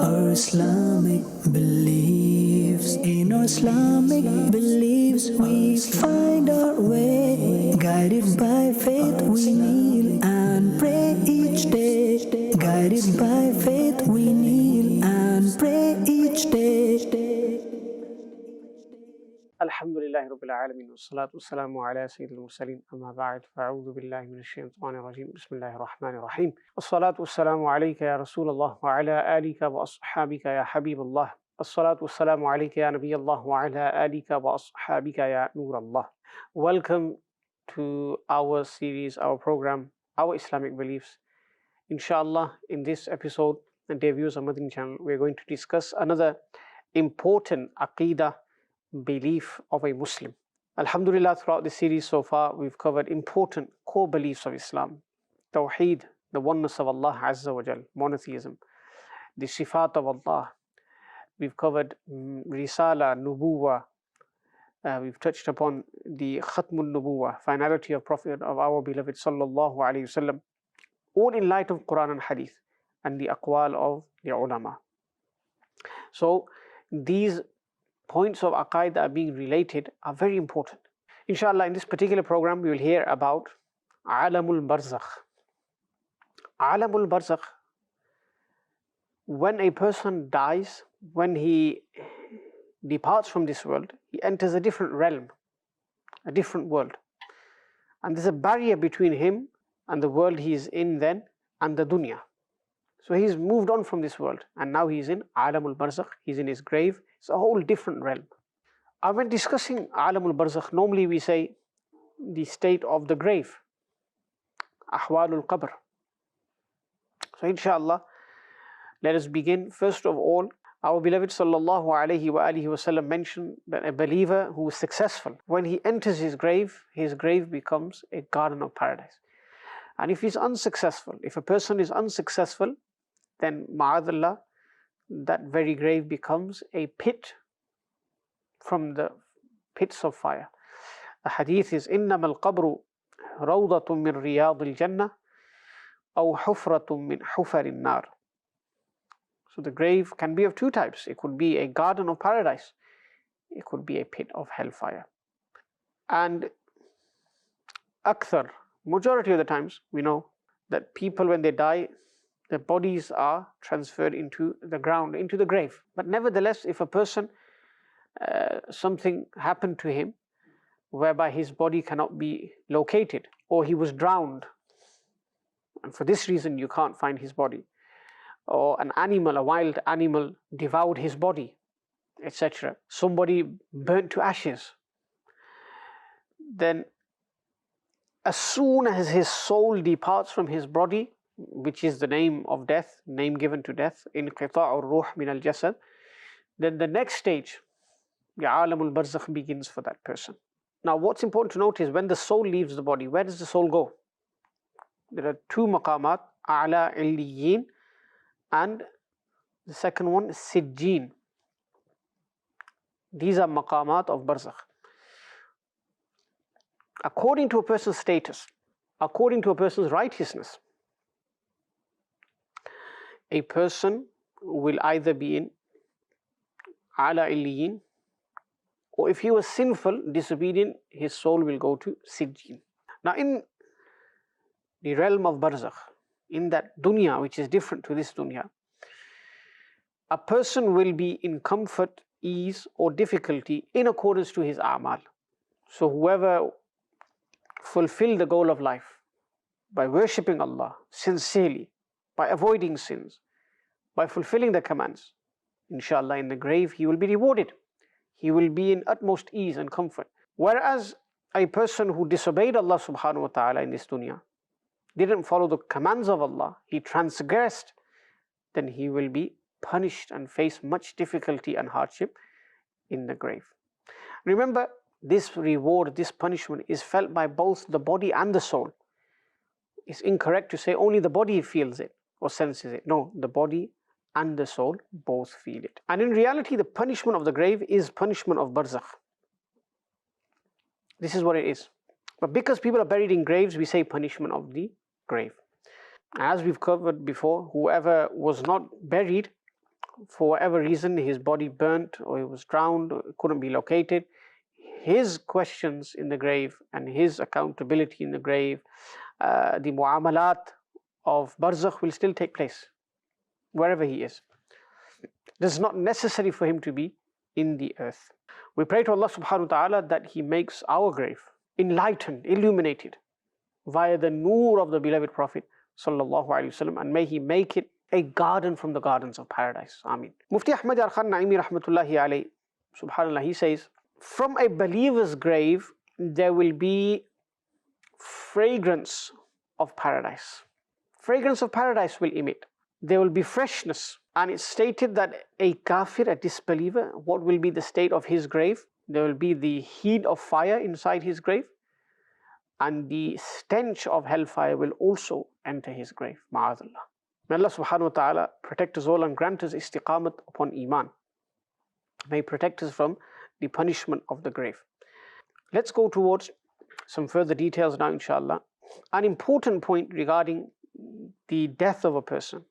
Our Islamic beliefs, in our Islamic beliefs, we find our way. Guided by faith, we kneel and pray each day. Guided by faith, we kneel and pray each day. Alhamdulillahi Rabbil Alameen, wassalatu wassalamu ala Sayyidil Mursaleen, amma ba'd, fa'a'udhu billahi minash shaitanir rajeem, bismillahir rahmanir rahim. Wassalatu wassalamu alayka ya Rasulallah, wa ala alika wa ashabika ya Habiballah. Wassalatu wassalamu alayka ya Nabiyallah, wa ala alika wa ashabika ya Nurallah. Welcome to our series, our program, Our Islamic Beliefs. Inshallah, in this episode, and dear viewers on Madani Channel, we're going to discuss another important Aqidah belief of a Muslim. Alhamdulillah, throughout this series so far, we've covered important core beliefs of Islam. Tawheed, the oneness of Allah Azza wa Jal, monotheism. The Sifat of Allah. We've covered Risala, Nubuwa. We've touched upon the Khatmul Nubuwa, finality of Prophet of our beloved Sallallahu Alaihi Wasallam. All in light of Quran and Hadith and the aqwal of the ulama. So these points of aqaid that are being related are very important. Inshallah, in this particular program, we will hear about Aalam-e-Barzakh. Aalam-e-Barzakh, when a person dies, when he departs from this world, he enters a different realm, a different world. And there's a barrier between him and the world he is in then and the dunya. So he's moved on from this world and now he's in Aalam-e-Barzakh, he's in his grave. It's a whole different realm. When discussing Aalam-e-Barzakh, normally we say the state of the grave, Ahwalul Qabr. So inshallah, let us begin. First of all, our beloved Sallallahu Alaihi Wasallam mentioned that a believer who is successful, when he enters his grave becomes a garden of paradise. And if he's unsuccessful, if a person is unsuccessful, then ma'adallah, that very grave becomes a pit from the pits of fire. The hadith is إِنَّمَا الْقَبْرُ رَوْضَةٌ مِّن رِيَاضِ الْجَنَّةِ أَوْ حُفْرَةٌ مِّن حُفَرِ النَّارِ. So the grave can be of two types. It could be a garden of paradise. It could be a pit of hellfire. And majority of the times, we know that people, when they die, their bodies are transferred into the ground, into the grave. But nevertheless, if a person, something happened to him whereby his body cannot be located, or he was drowned, and for this reason you can't find his body, or an animal, a wild animal devoured his body, etc., somebody burnt to ashes, then as soon as his soul departs from his body, which is the name of death, name given to death, inqita'ur ruh min al-jasad, then the next stage, the Aalam-e-Barzakh, begins for that person. Now what's important to note is when the soul leaves the body, where does the soul go? There are two maqamat, A'la Illiyin, and the second one, Sijjin. These are maqamat of Barzakh. According to a person's status, according to a person's righteousness, a person will either be in Ala Illiyin, or if he was sinful, disobedient, his soul will go to Sijjin. Now in the realm of Barzakh, in that dunya which is different to this dunya, a person will be in comfort, ease or difficulty in accordance to his a'mal. So whoever fulfill the goal of life by worshipping Allah sincerely, by avoiding sins, by fulfilling the commands, inshallah, in the grave he will be rewarded. He will be in utmost ease and comfort. Whereas a person who disobeyed Allah subhanahu wa ta'ala in this dunya, didn't follow the commands of Allah, he transgressed, then he will be punished and face much difficulty and hardship in the grave. Remember, this reward, this punishment is felt by both the body and the soul. It's incorrect to say only the body feels it or senses it. No, the body and the soul both feel it. And in reality, the punishment of the grave is punishment of Barzakh. This is what it is. But because people are buried in graves, we say punishment of the grave. As we've covered before, whoever was not buried, for whatever reason, his body burnt or he was drowned or couldn't be located, his questions in the grave and his accountability in the grave, the mu'amalat of barzakh will still take place wherever he is. It's not necessary for him to be in the earth. We pray to Allah subhanahu wa ta'ala that He makes our grave enlightened, illuminated via the noor of the beloved Prophet sallallahu alaihi wasallam, and may He make it a garden from the gardens of paradise. Ameen. Mufti Ahmad Yar Khan Naimi rahmatullahi alayhi, subhanallah, he says, from a believer's grave there will be fragrance of paradise. Fragrance of paradise will emit. There will be freshness. And it's stated that a kafir, a disbeliever, what will be the state of his grave? There will be the heat of fire inside his grave, and the stench of hellfire will also enter his grave. Ma'adallah. May Allah subhanahu wa ta'ala protect us all and grant us istiqamat upon iman. May He protect us from the punishment of the grave. Let's go towards some further details now, inshallah. An important point regarding the death of a person,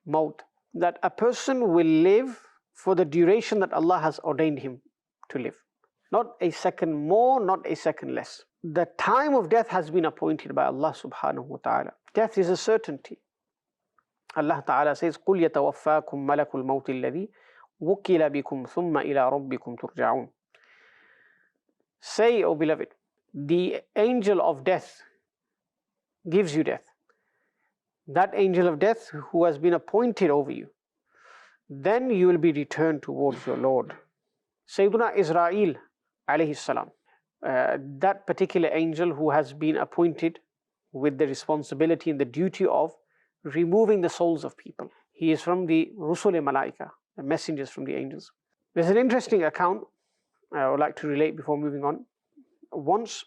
maut, that a person will live for the duration that Allah has ordained him to live. Not a second more, not a second less. The time of death has been appointed by Allah subhanahu wa ta'ala. Death is a certainty. Allah ta'ala says, قُلْ يَتَوَفَّاكُمْ مَلَكُ الْمَوْتِ الَّذِي وُكِّلَ بِكُمْ ثُمَّ إِلَىٰ رَبِّكُمْ تُرْجَعُونَ. Say, O beloved, the angel of death gives you death. That angel of death who has been appointed over you, then you will be returned towards your Lord. Sayyiduna Israel alayhi salam, that particular angel who has been appointed with the responsibility and the duty of removing the souls of people. He is from the Rusul-e Malaika, the messengers from the angels. There's an interesting account I would like to relate before moving on. Once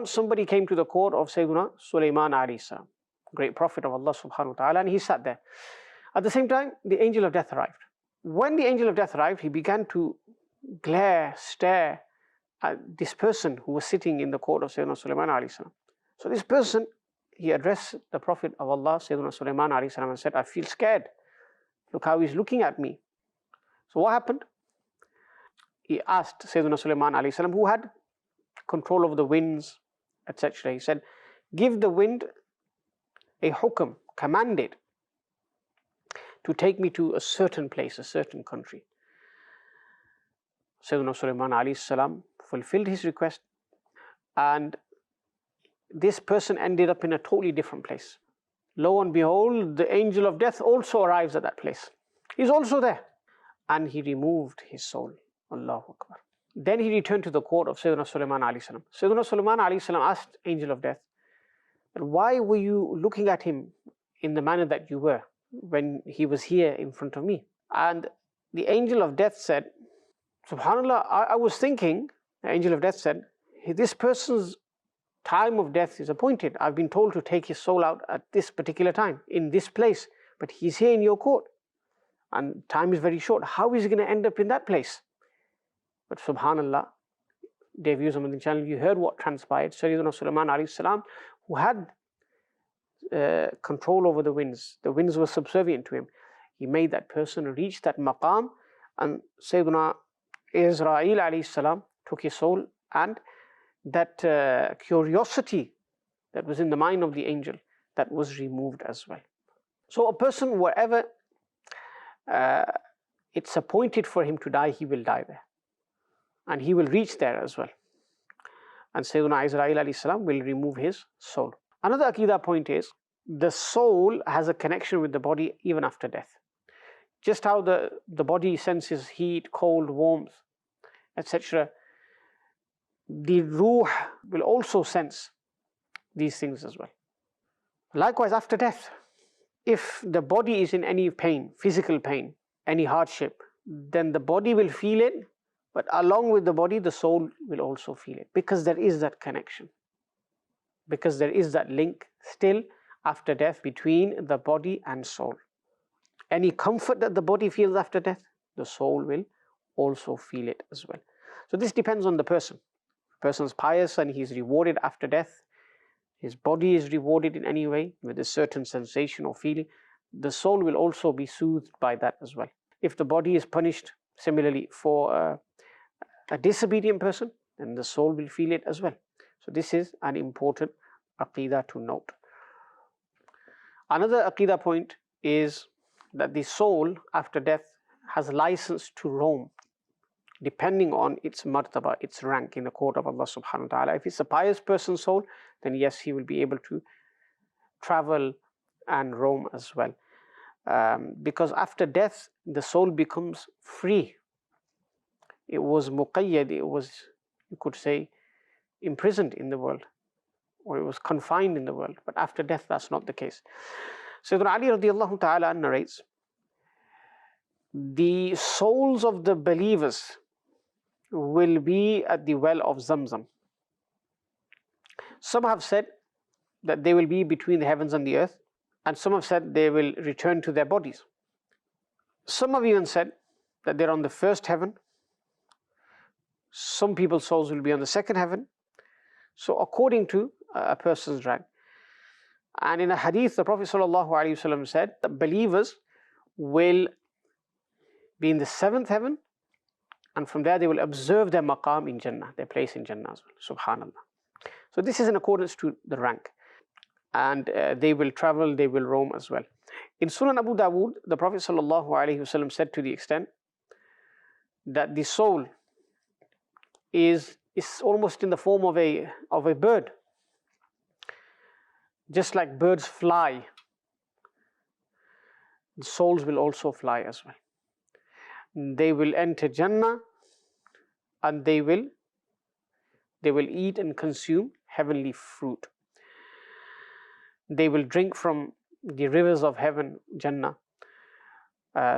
somebody came to the court of Sayyiduna Sulaiman alayhi salam, great prophet of Allah subhanahu wa ta'ala, and he sat there. At the same time, the angel of death arrived. When the angel of death arrived, he began to stare at this person who was sitting in the court of Sayyidina Sulaiman alayhi salam. So this person, he addressed the Prophet of Allah, Sayyidina Sulaiman alayhi salam, and said, I feel scared. Look how he's looking at me. So what happened? He asked Sayyidina Sulaiman alayhi salam, who had control over the winds, etc. He said, give the wind a hukam, command it to take me to a certain place, a certain country. Sayyidina Sulaiman alayhi salam fulfilled his request, and this person ended up in a totally different place. Lo and behold, the angel of death also arrives at that place. He's also there, and he removed his soul. Allahu Akbar. Then he returned to the court of Sayyidina Sulaiman alayhi salam. Sayyidina Sulaiman alayhi salam asked angel of death, why were you looking at him in the manner that you were when he was here in front of me? And the angel of death said, Subhanallah, I was thinking, the angel of death said, this person's time of death is appointed. I've been told to take his soul out at this particular time, in this place, but he's here in your court, and time is very short. How is he going to end up in that place? But Subhanallah, dear viewers of Madani Channel, you heard what transpired. Sayyidina Sulaiman alayhi salam, who had control over the winds were subservient to him. He made that person reach that maqam, and Sayyidina Israel alayhi salam took his soul, and that curiosity that was in the mind of the angel, that was removed as well. So a person, wherever it's appointed for him to die, he will die there, and he will reach there as well. And Sayyidina Israel alayhi salam will remove his soul. Another Aqidah point is, the soul has a connection with the body even after death. Just how the body senses heat, cold, warmth, etc., the ruh will also sense these things as well. Likewise, after death, if the body is in any pain, physical pain, any hardship, then the body will feel it, but along with the body, the soul will also feel it, because there is that connection, because there is that link still after death between the body and soul. Any comfort that the body feels after death, the soul will also feel it as well. So this depends on the person. If the person is pious and he is rewarded after death, his body is rewarded in any way with a certain sensation or feeling, the soul will also be soothed by that as well. If the body is punished similarly for a disobedient person, then the soul will feel it as well. So this is an important aqidah to note. Another aqidah point is that the soul after death has license to roam, depending on its martaba, its rank in the court of Allah subhanahu wa ta'ala. If it's a pious person's soul, then yes, he will be able to travel and roam as well. Because after death, the soul becomes free. It was muqayyad, it was, you could say, imprisoned in the world, or it was confined in the world. But after death, that's not the case. Sayyidina Ali radiallahu ta'ala narrates, the souls of the believers will be at the well of Zamzam. Some have said that they will be between the heavens and the earth, and some have said they will return to their bodies. Some have even said that they're on the first heaven. Some people's souls will be on the second heaven. So according to a person's rank. And in a hadith, the Prophet ﷺ said that believers will be in the seventh heaven, and from there they will observe their maqam in Jannah, their place in Jannah as well. Subhanallah. So this is in accordance to the rank. And they will travel, they will roam as well. In Sunan Abu Dawood, the Prophet ﷺ said to the extent that the soul is almost in the form of a bird. Just like birds fly, the souls will also fly as well. They will enter Jannah, and they will eat and consume heavenly fruit. They will drink from the rivers of heaven, Jannah.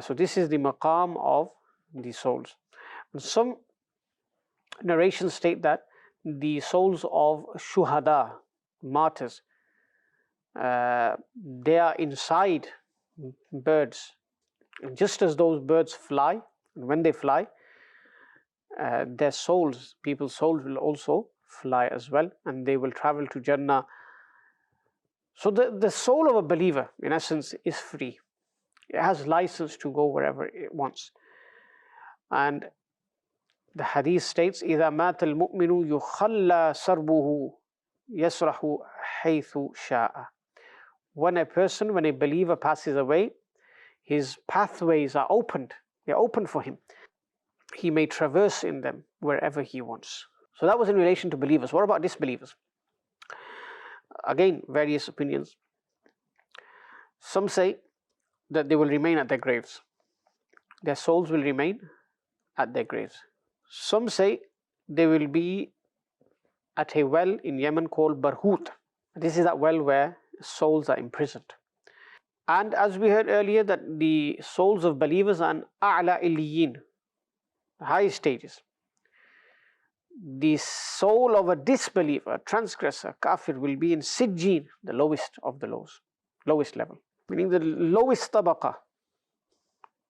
So this is the maqam of the souls. And some narrations state that the souls of shuhada, martyrs, they are inside birds. And just as those birds fly, and when they fly, their souls, people's souls will also fly as well, and they will travel to Jannah. So the soul of a believer, in essence, is free. It has license to go wherever it wants. And the hadith states, إِذَا مَاتَ الْمُؤْمِنُ يُخَلَّى سَرْبُهُ يَسْرَحُ حَيْثُ شَاءَ. When a believer passes away, his pathways are opened. They're open for him. He may traverse in them wherever he wants. So that was in relation to believers. What about disbelievers? Again, various opinions. Some say that they will remain at their graves. Their souls will remain at their graves. Some say they will be at a well in Yemen called Barhut. This is that well where souls are imprisoned. And as we heard earlier, that the souls of believers are in A'la Illiyin, the highest stages. The soul of a disbeliever, a transgressor, kafir, will be in Sijjin, the lowest of the lows, lowest level, meaning the lowest tabaqa,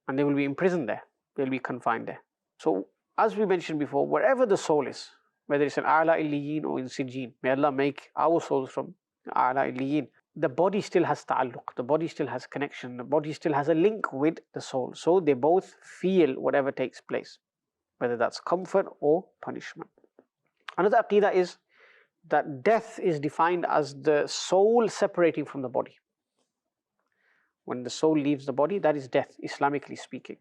and they will be imprisoned there, they will be confined there. So, as we mentioned before, wherever the soul is, whether it's in A'la Illiyin or in Sijjin, may Allah make our souls from A'la Illiyin, the body still has ta'alluq, the body still has connection, the body still has a link with the soul. So they both feel whatever takes place, whether that's comfort or punishment. Another aqidah is that death is defined as the soul separating from the body. When the soul leaves the body, that is death, Islamically speaking.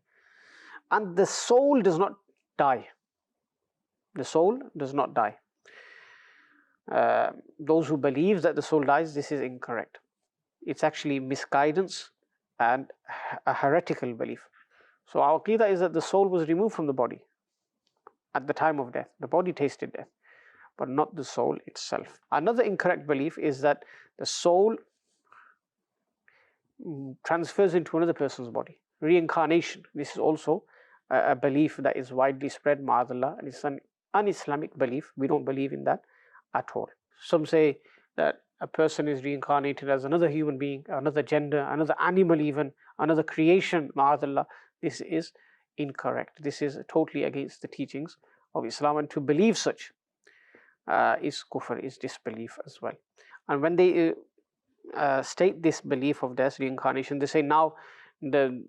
And the soul does not die. The soul does not die. Those who believe that the soul dies, this is incorrect. It's actually misguidance and a heretical belief. So our aqidah is that the soul was removed from the body at the time of death. The body tasted death, but not the soul itself. Another incorrect belief is that the soul transfers into another person's body. Reincarnation. This is also a belief that is widely spread, ma'adallah, and it's an un-Islamic belief. We don't believe in that at all. Some say that a person is reincarnated as another human being, another gender, another animal even, another creation, ma'adallah. This is incorrect. This is totally against the teachings of Islam, and to believe such is kufr, is disbelief as well. And when they state this belief of death, reincarnation, they say now the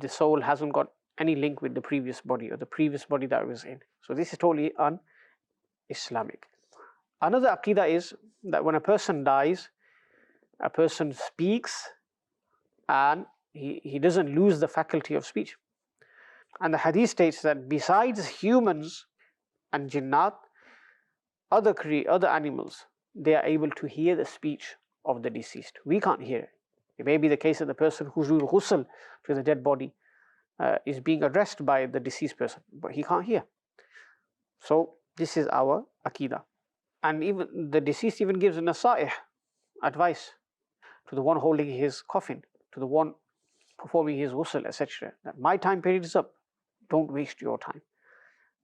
soul hasn't got any link with the previous body or the previous body that I was in. So this is totally un-Islamic. Another aqidah is that when a person dies, a person speaks and he doesn't lose the faculty of speech. And the hadith states that besides humans and jinnat, other animals, they are able to hear the speech of the deceased. We can't hear it. It may be the case that the person who's doing ghusl to the dead body is being addressed by the deceased person, but he can't hear. So this is our aqidah. And even the deceased even gives nasa'ih, advice, to the one holding his coffin, to the one performing his ghusl, etc. That my time period is up. Don't waste your time.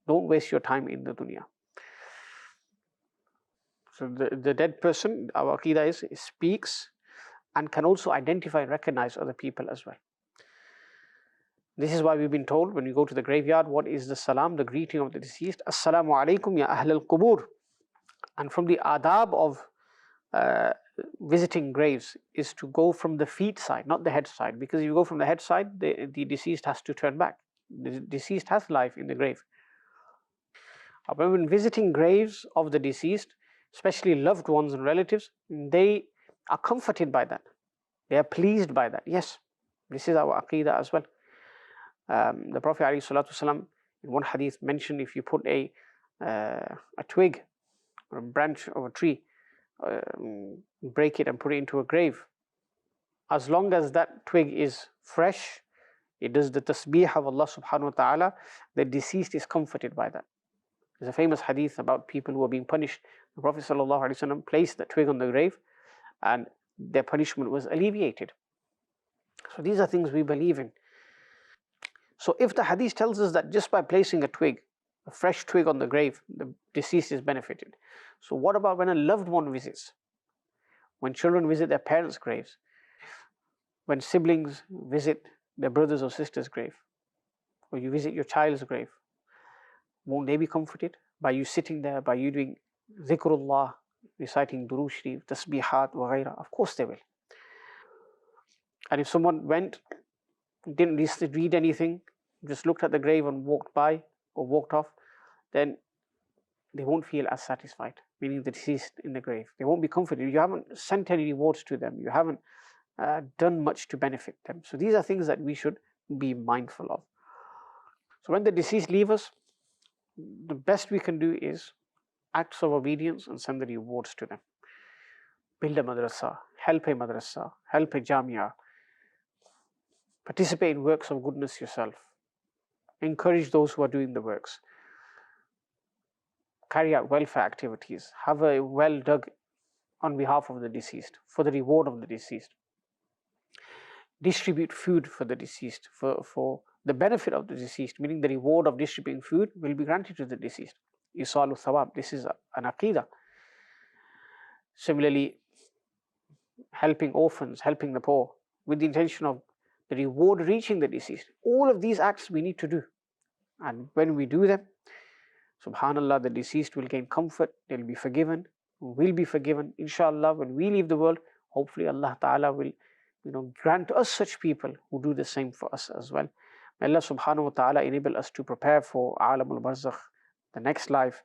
Don't waste your time in the dunya. So the dead person, our aqidah is, speaks and can also identify and recognize other people as well. This is why we've been told when we go to the graveyard, what is the salam, the greeting of the deceased? Assalamu alaikum ya ahl al-qubur. And from the adab of visiting graves is to go from the feet side, not the head side, because if you go from the head side, the deceased has to turn back. The deceased has life in the grave. However, when visiting graves of the deceased, especially loved ones and relatives, they are comforted by that. They are pleased by that. Yes, this is our aqidah as well. The Prophet ﷺ in one hadith mentioned, if you put a twig or a branch of a tree, break it and put it into a grave, as long as that twig is fresh, it does the tasbih of Allah subhanahu wa ta'ala, the deceased is comforted by that. There's a famous hadith about people who are being punished. The Prophet ﷺ placed the twig on the grave and their punishment was alleviated. So these are things we believe in. So if the hadith tells us that just by placing a twig, a fresh twig on the grave, the deceased is benefited. So what about when a loved one visits? When children visit their parents' graves? When siblings visit their brothers or sisters' grave? Or you visit your child's grave? Won't they be comforted by you sitting there, by you doing dhikrullah, reciting durood sharif, tasbihat, wa ghaira? Of course they will. And if someone went, didn't read anything, just looked at the grave and walked by or walked off, then they won't feel as satisfied, meaning the deceased in the grave. They won't be comforted. You haven't sent any rewards to them. You haven't done much to benefit them. So these are things that we should be mindful of. So when the deceased leave us, the best we can do is acts of obedience and send the rewards to them. Build a madrasa, help a jamia, participate in works of goodness yourself, encourage those who are doing the works, carry out welfare activities, have a well dug on behalf of the deceased, for the reward of the deceased, distribute food for the deceased, for the benefit of the deceased, meaning the reward of distributing food will be granted to the deceased. Isalu thawab, this is an aqidah. Similarly, helping orphans, helping the poor, with the intention of the reward reaching the deceased. All of these acts we need to do. And when we do them, subhanallah, the deceased will gain comfort, they'll be forgiven, will be forgiven. Inshallah, when we leave the world, hopefully Allah Ta'ala will grant us such people who do the same for us as well. May Allah subhanahu wa ta'ala enable us to prepare for Aalam-e-Barzakh, the next life,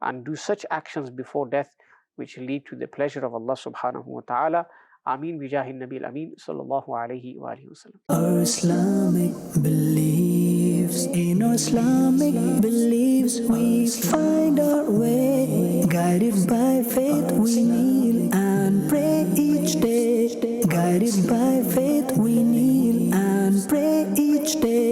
and do such actions before death which lead to the pleasure of Allah subhanahu wa ta'ala. Ameen bijahi nabil ameen sallallahu alayhi wa alihi wa sallam. Our Islamic beliefs, in our Islamic beliefs we find our way. Guided by faith we kneel and pray each day. Guided by faith we kneel and pray each day.